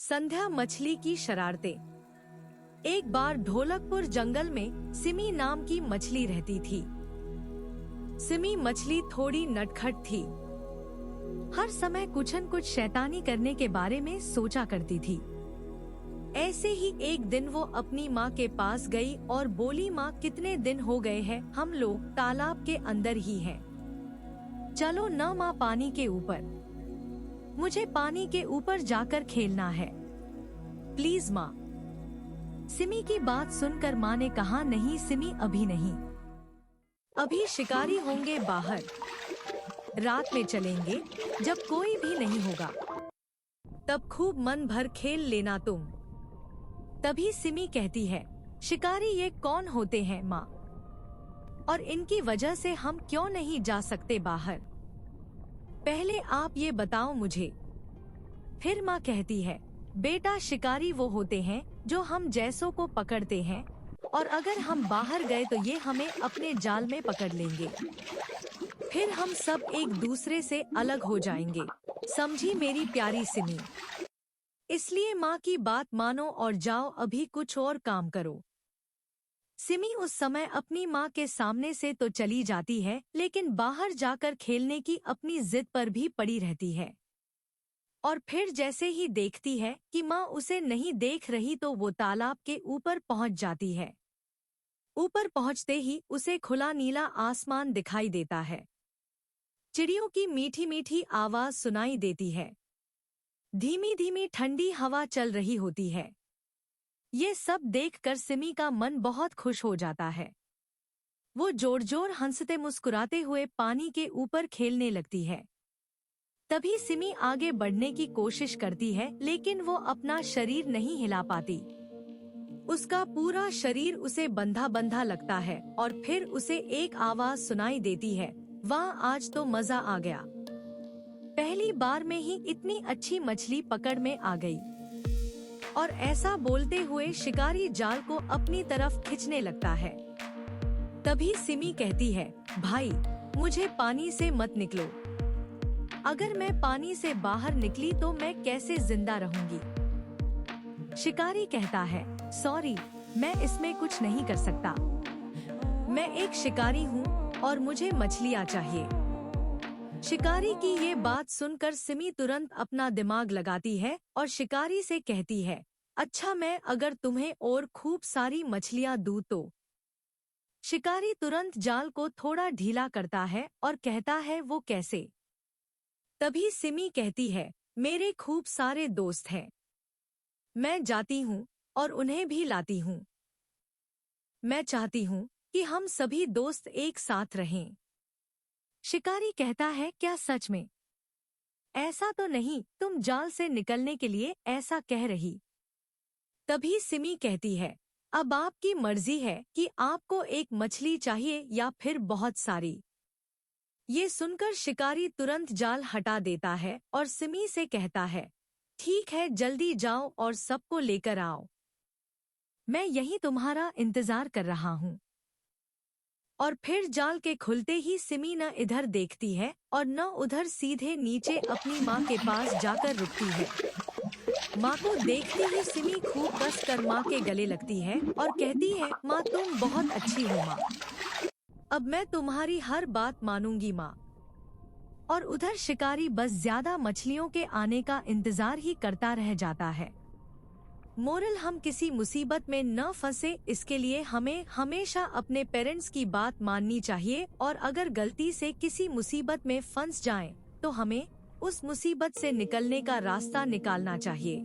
संध्या मछली की शरारतें। एक बार ढोलकपुर जंगल में सिमी नाम की मछली रहती थी। सिमी मछली थोड़ी नटखट थी। हर समय कुछ न कुछ शैतानी करने के बारे में सोचा करती थी। ऐसे ही एक दिन वो अपनी माँ के पास गई और बोली, माँ कितने दिन हो गए हैं हम लोग तालाब के अंदर ही हैं। चलो न माँ, पानी के ऊपर, मुझे पानी के ऊपर जाकर खेलना है, प्लीज माँ। सिमी की बात सुनकर माँ ने कहा, नहीं सिमी, अभी नहीं, अभी शिकारी होंगे बाहर, रात में चलेंगे जब कोई भी नहीं होगा, तब खूब मन भर खेल लेना तुम। तभी सिमी कहती है, शिकारी ये कौन होते हैं माँ, और इनकी वजह से हम क्यों नहीं जा सकते बाहर? पहले आप ये बताओ मुझे। फिर माँ कहती है, बेटा शिकारी वो होते हैं जो हम जैसों को पकड़ते हैं, और अगर हम बाहर गए तो ये हमें अपने जाल में पकड़ लेंगे, फिर हम सब एक दूसरे से अलग हो जाएंगे। समझी मेरी प्यारी सिमी? इसलिए माँ की बात मानो और जाओ अभी कुछ और काम करो। सिमी उस समय अपनी माँ के सामने से तो चली जाती है, लेकिन बाहर जाकर खेलने की अपनी जिद पर भी पड़ी रहती है। और फिर जैसे ही देखती है कि माँ उसे नहीं देख रही तो वो तालाब के ऊपर पहुँच जाती है। ऊपर पहुँचते ही उसे खुला नीला आसमान दिखाई देता है। चिड़ियों की मीठी मीठी आवाज सुनाई देती है। धीमी धीमी ठंडी हवा चल रही होती है। ये सब देखकर सिमी का मन बहुत खुश हो जाता है। वो जोर जोर हंसते मुस्कुराते हुए पानी के ऊपर खेलने लगती है। तभी सिमी आगे बढ़ने की कोशिश करती है, लेकिन वो अपना शरीर नहीं हिला पाती। उसका पूरा शरीर उसे बंधा बंधा लगता है और फिर उसे एक आवाज सुनाई देती है, वाह आज तो मजा आ गया, पहली बार में ही इतनी अच्छी मछली पकड़ में आ गई। और ऐसा बोलते हुए शिकारी जाल को अपनी तरफ खींचने लगता है। तभी सिमी कहती है, भाई मुझे पानी से मत निकलो, अगर मैं पानी से बाहर निकली तो मैं कैसे जिंदा रहूंगी? शिकारी कहता है, सॉरी, मैं इसमें कुछ नहीं कर सकता, मैं एक शिकारी हूँ और मुझे मछलियाँ चाहिए। शिकारी की ये बात सुनकर सिमी तुरंत अपना दिमाग लगाती है और शिकारी से कहती है, अच्छा मैं अगर तुम्हें और खूब सारी मछलियाँ दूँ तो? शिकारी तुरंत जाल को थोड़ा ढीला करता है और कहता है, वो कैसे? तभी सिमी कहती है, मेरे खूब सारे दोस्त हैं, मैं जाती हूँ और उन्हें भी लाती हूँ। मैं चाहती हूँ कि हम सभी दोस्त एक साथ रहें। शिकारी कहता है, क्या सच में? ऐसा तो नहीं तुम जाल से निकलने के लिए ऐसा कह रही? तभी सिमी कहती है, अब आपकी मर्जी है कि आपको एक मछली चाहिए या फिर बहुत सारी। ये सुनकर शिकारी तुरंत जाल हटा देता है और सिमी से कहता है, ठीक है जल्दी जाओ और सबको लेकर आओ, मैं यहीं तुम्हारा इंतजार कर रहा हूँ। और फिर जाल के खुलते ही सिमी न इधर देखती है और न उधर, सीधे नीचे अपनी माँ के पास जाकर रुकती है। माँ को देखती ही सिमी खूब कसकर माँ के गले लगती है और कहती है, माँ तुम बहुत अच्छी हो माँ, अब मैं तुम्हारी हर बात मानूंगी माँ। और उधर शिकारी बस ज्यादा मछलियों के आने का इंतजार ही करता रह जाता है। मोरल, हम किसी मुसीबत में न फंसे, इसके लिए हमें हमेशा अपने पेरेंट्स की बात माननी चाहिए, और अगर गलती से किसी मुसीबत में फंस जाएं, तो हमें उस मुसीबत से निकलने का रास्ता निकालना चाहिए।